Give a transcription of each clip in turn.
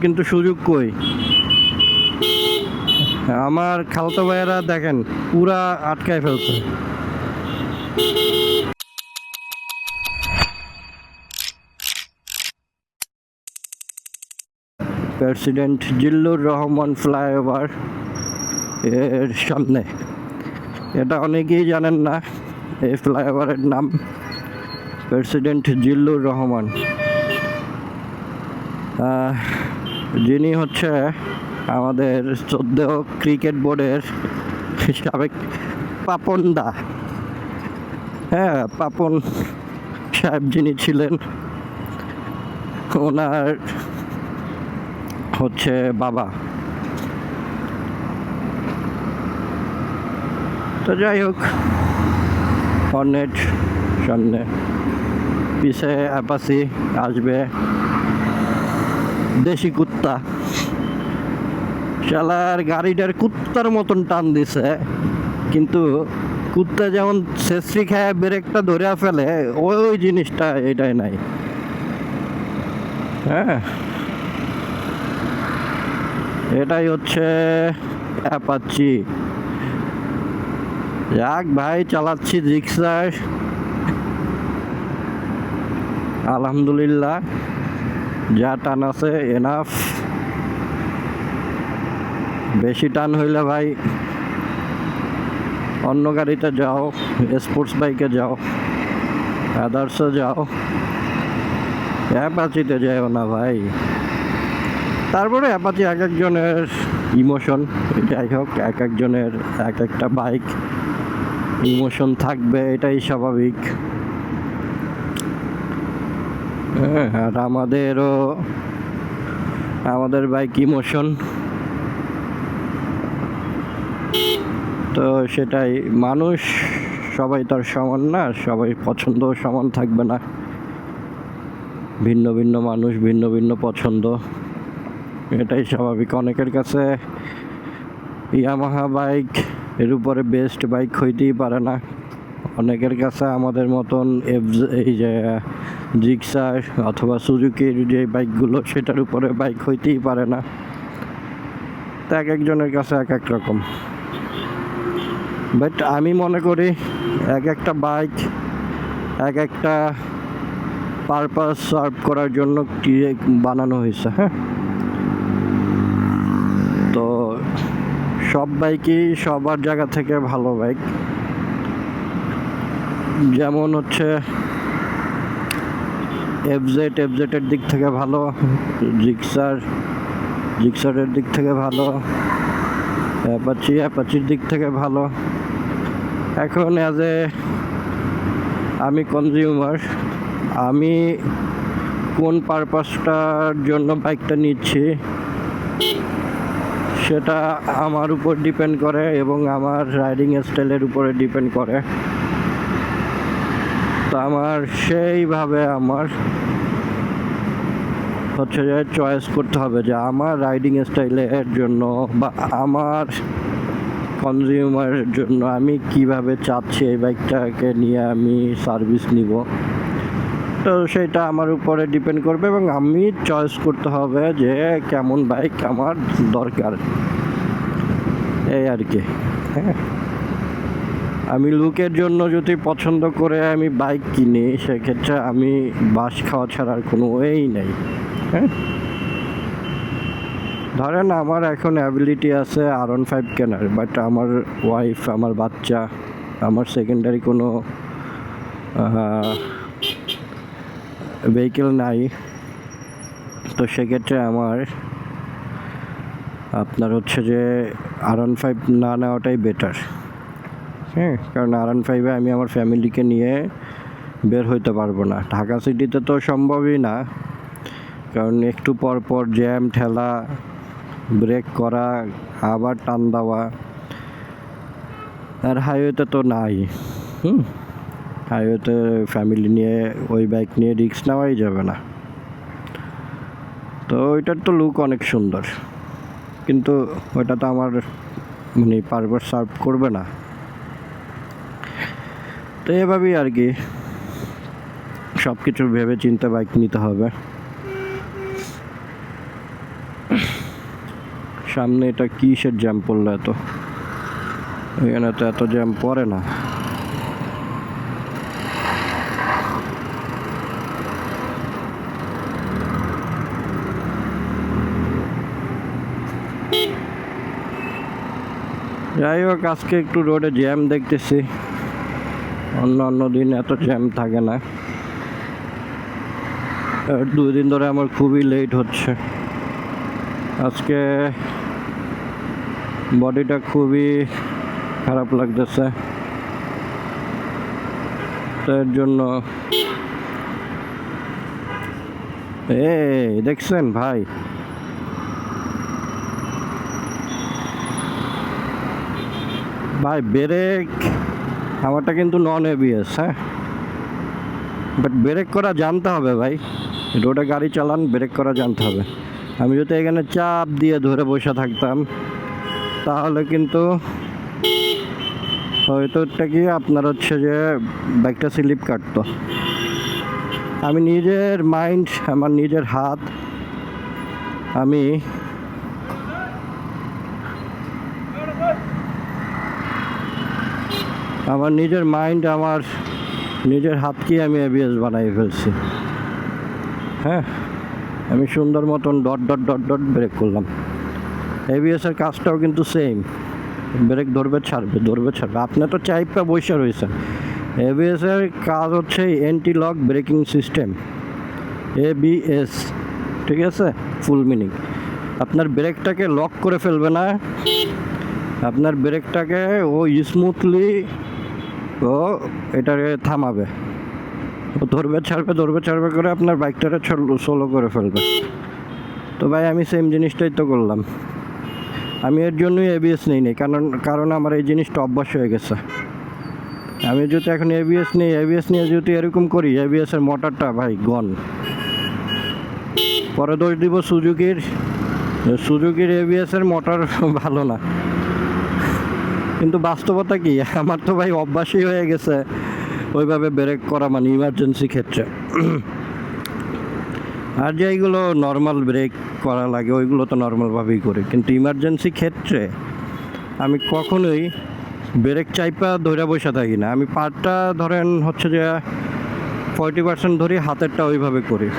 কিন্তু সুযোগ কই। আমার খালতো ভাইয়েরা দেখেন পুরা আটকায় ফেলছে। প্রেসিডেন্ট জিল্লুর রহমান ফ্লাইওভার এর সামনে, এটা অনেকেই জানেন না, এই ফ্লাইওভারের নাম প্রেসিডেন্ট জিল্লুর রহমান। যিনি হচ্ছে আমাদের 14 ক্রিকেট বোর্ডের সাবেক পাপনদা। হ্যাঁ, পাপন সাহেব যিনি ছিলেন, ওনার হচ্ছে বাবা। তো যাই হোক, হর্নেট সামনে, পিছে অ্যাপাচি আসবে, দেশি কুত্তা। শালার গাড়িটার কুত্তার মতন টান দিছে, কিন্তু কুত্তা যেমন ছেঁচড়ি খায় ব্রেকটা ধরে ফেলে, ওই জিনিসটা এটাই নাই। হ্যাঁ, এটাই হচ্ছে অ্যাপাচি। যাক ভাই, চালাচ্ছি রিক্সার, আলহামদুলিল্লাহ যা টান আছে এনাফ। বেশি টান হইলে ভাই অন্য গাড়িতে যাও, স্পোর্টস বাইকে যাও, আদার্সে যাও, অ্যাপাচিতে যাও না ভাই। তারপরে অ্যাপাচি এক একজনের ইমোশন, যাই হোক, এক একজনের এক একটা বাইক ইমোশন থাকবে, এটাই স্বাভাবিক। হ্যাঁ, আর আমাদের বাইক ইমোশন, তো সেটাই। মানুষ সবাই তার সমান না, সবাই পছন্দ সমান থাকবে না, ভিন্ন ভিন্ন মানুষ, ভিন্ন ভিন্ন পছন্দ, এটাই স্বাভাবিক। অনেকের কাছে ইয়ামাহা বাইক এর উপরে বেস্ট বাইক হইতেই পারে না, অনেকের কাছে আমাদের মতন এই যে জিক্সার অথবা সুজুকির যে বাইকগুলো, সেটার উপরে বাইক হইতেই পারে না। তো এক একজনের কাছে এক এক রকম। বাট আমি মনে করি এক একটা বাইক এক একটা পারপাস সার্ভ করার জন্য বানানো হয়েছে। হ্যাঁ, তো সব বাইকই সবার জায়গা থেকে ভালো বাইক। যেমন হচ্ছে এফজেডের দিক থেকে ভালো, জিক্সারের দিক থেকে ভালো, অ্যাপাচির দিক থেকে ভালো। এখন আমি কনজিউমার, আমি কোন পারপাসটার জন্য বাইকটা নিচ্ছি সেটা আমার উপর ডিপেন্ড করে এবং আমার রাইডিং স্টাইলের উপরে ডিপেন্ড করে। তো আমার সেইভাবে আমার হচ্ছে যে চয়েস করতে হবে যে আমার রাইডিং স্টাইলের জন্য বা আমার কনজিউমারের জন্য আমি কিভাবে চাচ্ছি এই বাইকটাকে নিয়ে আমি সার্ভিস নিব। তো সেটা আমার উপরে ডিপেন্ড করবে এবং আমি চয়েস করতে হবে যে কেমন বাইক আমার দরকার, এই আর কি। হ্যাঁ, আমি লুকের জন্য যদি পছন্দ করে আমি বাইক কিনি, সেক্ষেত্রে আমি বাস খাওয়া ছাড়ার কোনো ওয়েই নেই। হ্যাঁ, ধরেন আমার এখন অ্যাবিলিটি আছে R15 কেনার, বাট আমার ওয়াইফ, আমার বাচ্চা, আমার সেকেন্ডারি কোনো ভেহিকেল নাই। তো সেক্ষেত্রে আপনার হচ্ছে যে R15 না নেওয়াটাই বেটার। হ্যাঁ, কারণ R15-এ আমি আমার ফ্যামিলিকে নিয়ে বের হইতে পারবো না। ঢাকা সিটিতে তো সম্ভবই না, কারণ একটু পর পর জ্যাম ঠেলা, ব্রেক করা, আবার টান দেওয়া, আর হাইওয়েতে তো নাই। হাইওয়েতে ফ্যামিলি নিয়ে ওই বাইক নিয়ে রিস্ক নেওয়াই যাবে না। তো ওইটার তো লুক অনেক সুন্দর, কিন্তু ওইটা তো আমার পারপাস সার্ভ করবে না। তো এভাবেই আর কি, সব কিছু ভেবে চিন্তে বাইক নিতে হবে। সামনে এটা কিসের জ্যাম পড়লো এত? এখানে তো এত জ্যাম পড়ে না। যাই হোক, আজকে একটু রোডে জ্যাম দেখতেছি, অন্য দিন এত জ্যাম থাকে না। আর 2 দিন ধরে আমার খুবই লেট হচ্ছে। আজকে বডিটা খুবই খারাপ লাগতেছে, তার জন্য দেখছেন ভাই, ব্রেক আমারটা কিন্তু নন এবিএস, হ্যাঁ, বাট ব্রেক করা জানতে হবে ভাই। রোডে গাড়ি চালান, ব্রেক করা জানতে হবে। আমি যদি এখানে চাপ দিয়ে ধরে বসে থাকতাম তাহলে কিন্তু হয়তো এটা কি আপনার হচ্ছে যে বাইকটা স্লিপ কাটতো। আমি নিজের মাইন্ড, আমার নিজের হাত, আমি আমার নিজের মাইন্ড, আমার নিজের হাতকেই আমি এবিএস বানাই ফেলছি। হ্যাঁ, আমি সুন্দর মতন dot dot dot dot break করলাম। এবিএসের কাজটাও কিন্তু সেম, ব্রেক ধরবে ছাড়বে, ধরবে ছাড়বে। আপনি তো চাইপা বসে রয়েছেন। এবিএসের কাজ হচ্ছে anti lock braking system, ABS, ঠিক আছে, ফুল মিনিং। আপনার ব্রেকটাকে লক করে ফেলবে না, আপনার ব্রেকটাকে ও স্মুথলি ও এটাকে থামাবে, ও ধরবে ছাড়বে করে আপনার বাইকটাকে স্লো করে ফেলবে। তো ভাই আমি সেম জিনিসটাই তো করলাম। আমি এর জন্যই এবিএস নিই কারণ আমার এই জিনিসটা অভ্যাস হয়ে গেছে। আমি যদি এখন এবিএস নিয়ে যদি এরকম করি, এবিএসের মোটরটা ভাই গন। পরে দোষ দিব সুজুকির এবিএসের মোটর ভালো না, কিন্তু বাস্তবতা কি, আমার তো ভাই অভ্যাসই হয়ে গেছে ওইভাবে ব্রেক করা, মানে ইমার্জেন্সি ক্ষেত্রে। আর যেইগুলো নর্মাল ব্রেক করা লাগে ওইগুলো তো নর্মালভাবেই করি, কিন্তু ইমার্জেন্সি ক্ষেত্রে আমি কখনোই ব্রেক চাইপা ধরে বসে থাকি না। আমি পার্টটা ধরেন হচ্ছে যে 40% ধরি, হাতেরটা ওইভাবে করি।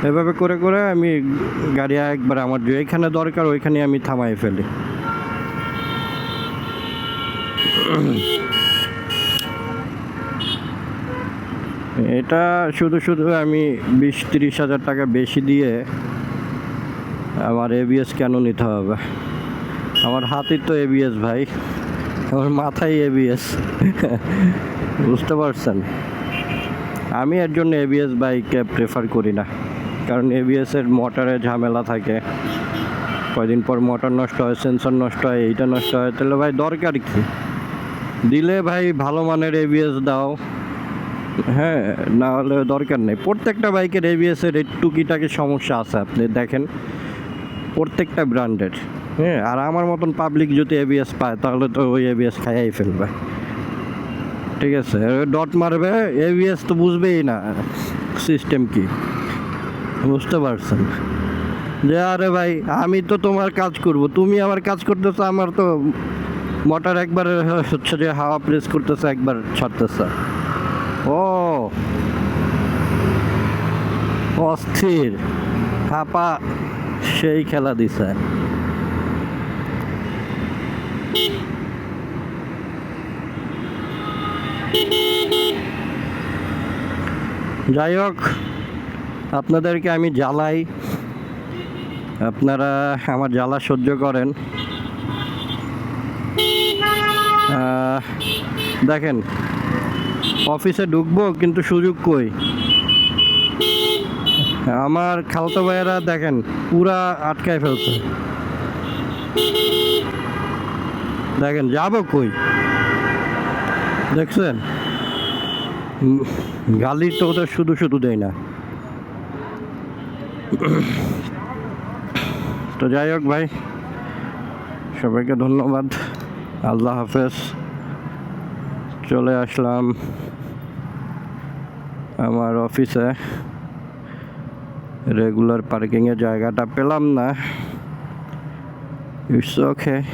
এভাবে করে করে আমি গাড়ি একবার আমার যেখানে দরকার ওইখানে আমি থামাই ফেলি। এটা শুধু আমি 20-30 হাজার টাকা বেশি দিয়ে আমার এবিএস কেন নিতে হবে? আমার হাতেই তো এবিএস ভাই, আমার মাথায় এবিএস। বুঝতে পারছেন? আমি এর জন্য এবিএস বাইকে প্রেফার করি না, কারণ এবিএসের মোটরে ঝামেলা থাকে, কয়দিন পর মোটর নষ্ট হয়, সেন্সর নষ্ট হয়, এইটা নষ্ট হয়। তাহলে ভাই দরকার কি? দিলে ভাই ভালো মানের এবিএস দাও, হ্যাঁ, না হলে দরকার নেই। প্রত্যেকটা বাইকের এবিএসের টুকিটাকি সমস্যা আছে, আপনি দেখেন, প্রত্যেকটা ব্র্যান্ডের। হ্যাঁ, আর আমার মতন পাবলিক যদি এবিএস পায় তাহলে তো ওই এবিএস খাইয়াই ফেলবে, ঠিক আছে, ডট মারবে, এবিএস তো বুঝবেই না সিস্টেম কি। বুঝতে পারছেন? যে আরে ভাই আমি তো তোমার কাজ করব, তুমি আমার কাজ করতেছো, আমার তো মোটর একবার হচ্ছে যে হাওয়া প্রেস করতেছে, একবার ছাড়তেছে। ও অস্থির হাপা সেই খেলা দিছে। যাই হোক, আপনাদেরকে আমি জ্বালাই, আপনারা আমার জ্বালা সহ্য করেন। দেখেন, অফিসে ঢুকবো কিন্তু সুযোগ কই। আমার খালতো ভাইয়েরা দেখেন পুরা আটকায় ফেলছে, দেখেন যাবো কই, দেখছেন? গালি তো ওদের শুধু দেয় না। তো যাই হোক ভাই, সবাইকে ধন্যবাদ, আল্লাহ হাফেজ। চলে আসলাম আমার অফিসে, রেগুলার পার্কিংয়ের জায়গাটা পেলাম না, It's okay.